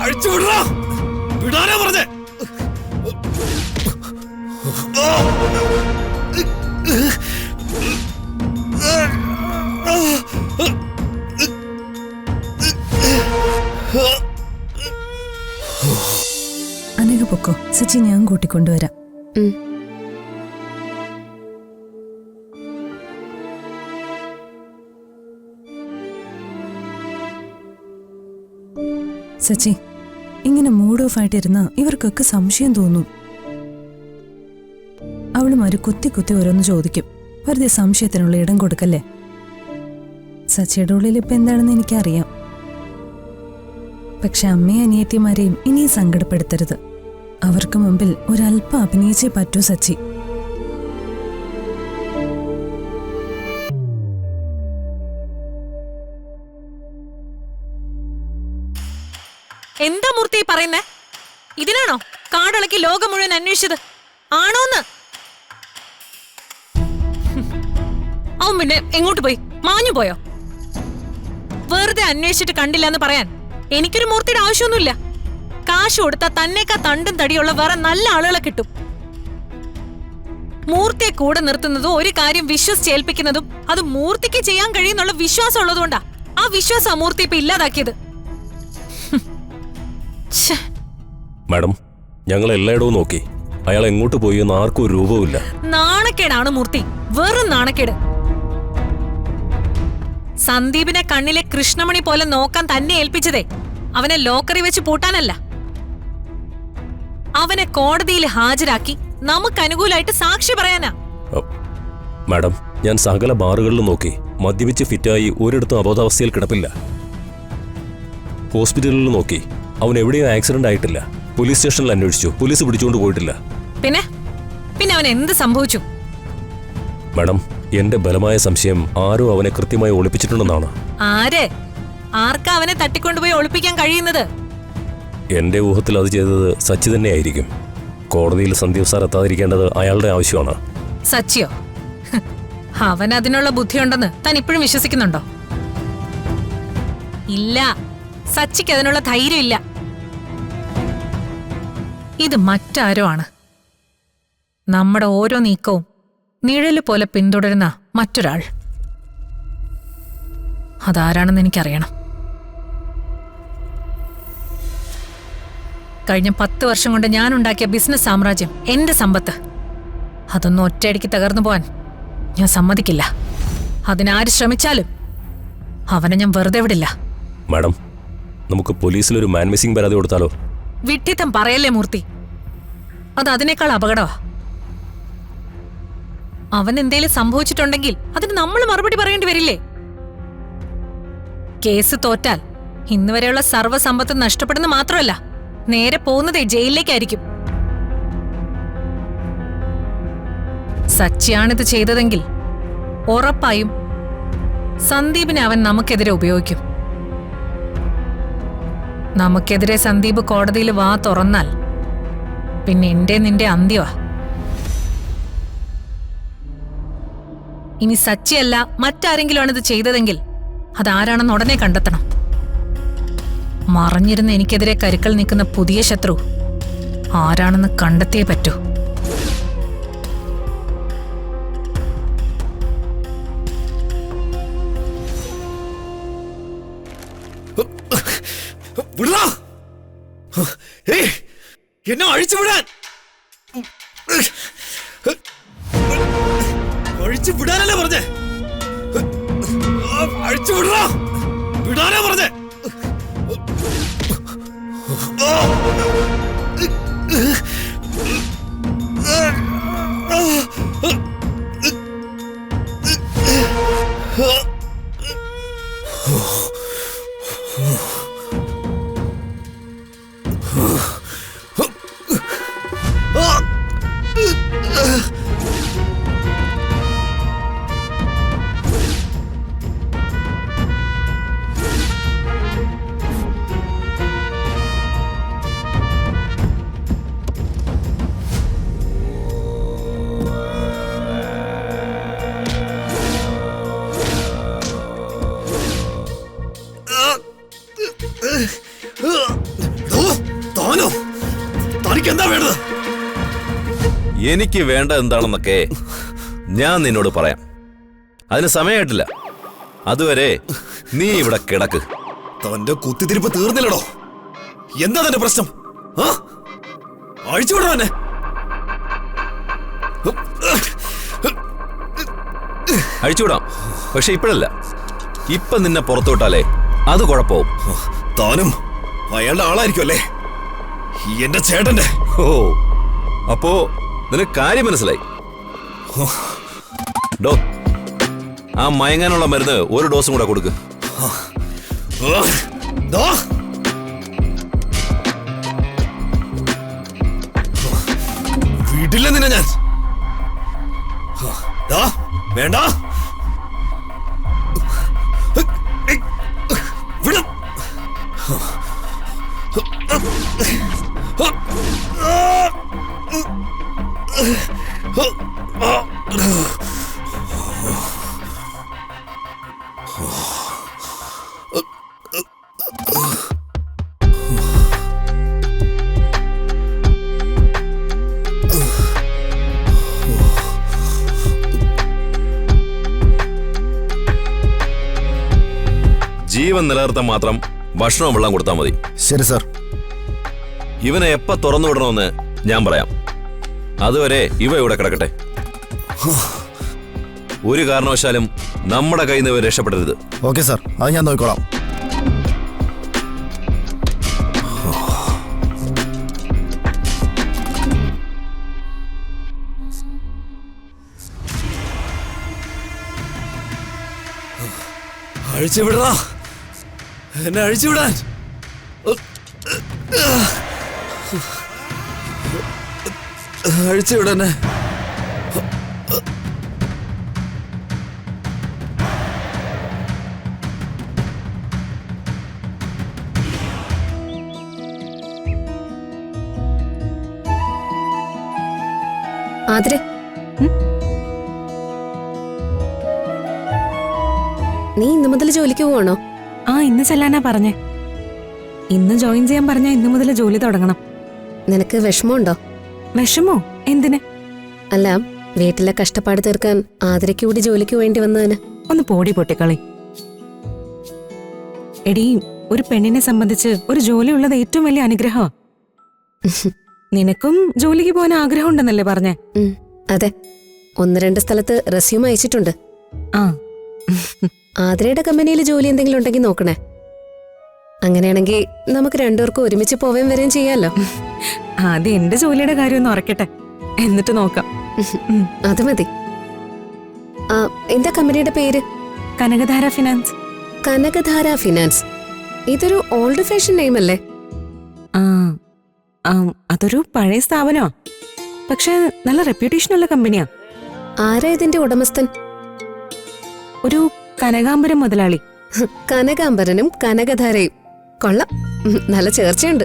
അഴിച്ചുവിടാ, വിടാനാ പറഞ്ഞേ. അനഘ പൊക്കോ, സച്ചി ഞാൻ കൂട്ടിക്കൊണ്ടുവരാം. സച്ചി, ഇങ്ങനെ മൂഡ് ഓഫ് ആയിട്ടിരുന്ന ഇവർക്കൊക്കെ സംശയം തോന്നും. അവളുമാര് കുത്തി കുത്തി ഓരോന്ന് ചോദിക്കും. വെറുതെ സംശയത്തിനുള്ള ഇടം കൊടുക്കല്ലേ. സച്ചിയുടെ ഉള്ളിൽ ഇപ്പൊ എന്താണെന്ന് എനിക്കറിയാം. പക്ഷെ അമ്മയും അനിയത്തിമാരെയും ഇനിയും സങ്കടപ്പെടുത്തരുത്. അവർക്ക് മുമ്പിൽ ഒരല്പം അഭിനയിച്ചേ പറ്റൂ സച്ചി. എന്താ മൂർത്തി പറയുന്നേ? ഇതിനാണോ കാടിളക്കി ലോകം മുഴുവൻ അന്വേഷിച്ചത്? ആണോന്ന്? അവൻ പിന്നെ എങ്ങോട്ട് പോയി? മാഞ്ഞു പോയോ? വെറുതെ അന്വേഷിച്ചിട്ട് കണ്ടില്ല എന്ന് പറയാൻ എനിക്കൊരു മൂർത്തിയുടെ ആവശ്യമൊന്നുമില്ല. കാശ് കൊടുത്താൽ തന്നേക്കാ തണ്ടും തടിയുള്ള വേറെ നല്ല ആളുകളെ കിട്ടും. മൂർത്തിയെ കൂടെ നിർത്തുന്നതും ഒരു കാര്യം വിശ്വസിച്ചേൽപ്പിക്കുന്നതും അത് മൂർത്തിക്ക് ചെയ്യാൻ കഴിയുന്നുള്ള വിശ്വാസം ഉള്ളതുകൊണ്ടാ. ആ വിശ്വാസം മൂർത്തി ഇപ്പൊ ഇല്ലാതാക്കിയത്. മാഡം, ഞങ്ങൾ എല്ലായിടവും നോക്കി. അയാൾ എങ്ങോട്ട് പോയി എന്ന് ആർക്കും ഒരു രൂപവുമില്ല. നാണക്കേടാണ് മൂർത്തി, വെറും നാണക്കേട്. സന്ദീപിനെ കണ്ണിലെ കൃഷ്ണമണി പോലെ നോക്കാൻ തന്നെ ഏൽപ്പിച്ചതേ അവനെ ലോക്കറി വെച്ച് പൂട്ടാനല്ല, അവനെ കോടതിയിൽ ഹാജരാക്കി നമുക്ക് അനുകൂലമായിട്ട് സാക്ഷി പറയാനാ. മാഡം, ഞാൻ സകല ബാറുകളിലും നോക്കി. മദ്യപിച്ച് ഫിറ്റായി ഒരിടത്തും അബോധാവസ്ഥയിൽ കിടപ്പില്ല. ഹോസ്പിറ്റലിൽ നോക്കി, അവൻ എവിടെയും ആക്സിഡന്റ് ആയിട്ടില്ല. പോലീസ് സ്റ്റേഷനിൽ അന്വേഷിച്ചു, പോലീസ് പിടിച്ചുകൊണ്ട് പോയിട്ടില്ല. പിന്നെ പിന്നെ അവൻ എന്ത് സംഭവിച്ചു? മാഡം, എന്റെ ബലമായ സംശയം ആരോ അവനെ കൃത്യമായി ഒളിപ്പിച്ചിട്ടുണ്ടെന്നാണ്. ആര്? ആർക്കാ അവനെ തട്ടിക്കൊണ്ടുപോയി ഒളിപ്പിക്കാൻ കഴിയുന്നത്? എന്റെ ഊഹത്തിൽ അത് ചെയ്തത് സച്ചി തന്നെയായിരിക്കും. കോടതിയിൽ സന്ദീപ് സാർ എത്താതിരിക്കേണ്ടത് അയാളുടെ ആവശ്യമാണ്. സച്ചിയോ? അവൻ അതിനുള്ള ബുദ്ധിയുണ്ടെന്ന് താൻ ഇപ്പോഴും വിശ്വസിക്കുന്നുണ്ടോ? ഇല്ല, സച്ചിക്ക് അതിനുള്ള ധൈര്യമില്ല. ഇത് മറ്റാരോ ആണ്. നമ്മുടെ ഓരോ നീക്കവും നിഴല് പോലെ പിന്തുടരുന്ന മറ്റൊരാൾ. അതാരാണെന്ന് എനിക്കറിയണം. കഴിഞ്ഞ 10 വർഷം കൊണ്ട് ഞാനുണ്ടാക്കിയ ബിസിനസ് സാമ്രാജ്യം, എന്റെ സമ്പത്ത്, അതൊന്നും ഒറ്റയടിക്ക് തകർന്നു പോവാൻ ഞാൻ സമ്മതിക്കില്ല. അതിനാര് ശ്രമിച്ചാലും അവനെ ഞാൻ വെറുതെ വിടില്ല. മാഡം, നമുക്ക് പോലീസിലൊരു മാൻ മിസ്സിംഗ് പരാതി കൊടുത്താലോ? വിഡ്ഢിത്തം പറയല്ലേ മൂർത്തി, അത് അതിനേക്കാൾ അപകടമാ. അവൻ എന്തേലും സംഭവിച്ചിട്ടുണ്ടെങ്കിൽ അതിന് നമ്മൾ മറുപടി പറയേണ്ടി വരില്ലേ? കേസ് തോറ്റാൽ ഇന്നുവരെയുള്ള സർവ്വസമ്പത്ത് നഷ്ടപ്പെടുന്ന മാത്രമല്ല, നേരെ പോകുന്നതേ ജയിലിലേക്കായിരിക്കും. സച്ചിയാണിത് ചെയ്തതെങ്കിൽ ഉറപ്പായും സന്ദീപിനെ അവൻ നമുക്കെതിരെ ഉപയോഗിക്കും. നമുക്കെതിരെ സന്ദീപ് കോടതിയിൽ വാ തുറന്നാൽ പിന്നെ എന്റെ നിന്റെ അന്ത്യവാ. ഇനി സച്ചിയല്ല മറ്റാരെങ്കിലുമാണ് ഇത് ചെയ്തതെങ്കിൽ അതാരാണെന്ന് ഉടനെ കണ്ടെത്തണം. മറഞ്ഞിരുന്ന് എനിക്കെതിരെ കരുക്കൾ നിൽക്കുന്ന പുതിയ ശത്രു ആരാണെന്ന് കണ്ടെത്തിയേ പറ്റൂ. എന്നെ അഴിച്ചു വിടാൻ, അഴിച്ചു വിടാനല്ലേ പറഞ്ഞേ? അഴിച്ചു വിടാ, വിടാനാ പറഞ്ഞേ. തനിക്ക് എന്താ വേണ്ടത്? എനിക്ക് വേണ്ട എന്താണെന്നൊക്കെ ഞാൻ നിന്നോട് പറയാം. അതിന് സമയമായിട്ടില്ല. അതുവരെ നീ ഇവിടെ കിടക്ക്. തന്റെ കുത്തിത്തിരിപ്പ് തീർന്നില്ലടോ. എന്താ തന്റെ പ്രശ്നം? ആ? അഴിച്ചുവിടോ എന്നെ. അഴിച്ചുവിടാം, പക്ഷെ ഇപ്പോഴല്ല. ഇപ്പൊ നിന്നെ പുറത്തു വിട്ടാലേ അത് കുഴപ്പവും. താനും അയാളുടെ ആളായിരിക്കും അല്ലേ? എന്റെ ചേട്ടന്റെ. ഓ, അപ്പോ നിനക്ക് കാര്യം മനസ്സിലായി. ഡോ, ആ മയങ്ങാനുള്ള മരുന്ന് ഒരു ഡോസും കൂടെ കൊടുക്ക്. ദാ. വീട്ടില്ല നിന്നെ ഞാൻ. ദാ, വേണ്ട. വിട്. ജീവൻ നിലനിർത്താൻ മാത്രം ഭക്ഷണവും വെള്ളം കൊടുത്താൽ മതി. ശരി സാർ. ഇവനെ എപ്പ തുറന്നു വിടണമെന്ന് ഞാൻ പറയാം. അതുവരെ ഇവ ഇവിടെ കിടക്കട്ടെ. ഒരു കാരണവശാലും നമ്മുടെ കയ്യിൽ നിന്ന് ഇവ രക്ഷപ്പെടരുത്. ഓക്കെ സാർ, അത് ഞാൻ നോക്കിക്കോളാം. അഴിച്ചുവിടടാ. എന്നെ അഴിച്ചുവിടാൻ. അഴിച്ചുവിടന്നെ. ആതിരെ, നീ ഇന്നു മുതൽ ജോലിക്ക് പോവാണോ? ആ, ഇന്ന് ചെല്ലാനാ പറഞ്ഞേ. ഇന്ന് ജോയിൻ ചെയ്യാൻ പറഞ്ഞാ ഇന്നു മുതൽ ജോലി തുടങ്ങണം. നിനക്ക് വിഷമമുണ്ടോ? വിഷമോ? എന്തിന്? അല്ല, വീട്ടിലെ കഷ്ടപ്പാട് തീർക്കാൻ ആതിരയ്ക്ക് കൂടി ജോലിക്ക് വേണ്ടി വന്നതിന്. ഒന്ന് പോടി പൊട്ടിക്കളി. എടീ, ഒരു പെണ്ണിനെ സംബന്ധിച്ച് ഒരു ജോലി ഉള്ളത് ഏറ്റവും വലിയ അനുഗ്രഹമാ. നിനക്കും ജോലിക്ക് പോകാൻ ആഗ്രഹം ഉണ്ടെന്നല്ലേ പറഞ്ഞേ? അതെ, 1-2 സ്ഥലത്ത് റെസ്യൂം അയച്ചിട്ടുണ്ട്. ആ, ആതിരയുടെ കമ്പനിയിൽ ജോലി എന്തെങ്കിലും ഉണ്ടെങ്കിൽ നോക്കണേ. അങ്ങനെയാണെങ്കിൽ നമുക്ക് രണ്ടുപേർക്കും ഒരുമിച്ച് പോവുകയും വരികയും ചെയ്യാലോ. ആദ്യം എന്റെ ജോലിയുടെ കാര്യം ഒന്ന് ഉറക്കട്ടെ, എന്നിട്ട് നോക്കാം. അത് മതി. എന്താ കമ്പനിയുടെ പേര്? കനകധാര ഫിനാൻസ്. കനകധാര ഫിനാൻസ്. ഇതൊരു ഓൾഡ് ഫാഷൻ നെയിം അല്ലേ? അതൊരു പഴയ സ്ഥാപനമാ, പക്ഷെ നല്ല റെപ്യൂട്ടേഷൻ ഉള്ള കമ്പനിയാ. ആരാ ഇതിന്റെ ഉടമസ്ഥൻ? ഒരു കനകാംബരം മുതലാളി. കനകാംബരനും കനകധാരയും കൊള്ളാം, നല്ല ചേർച്ചയുണ്ട്.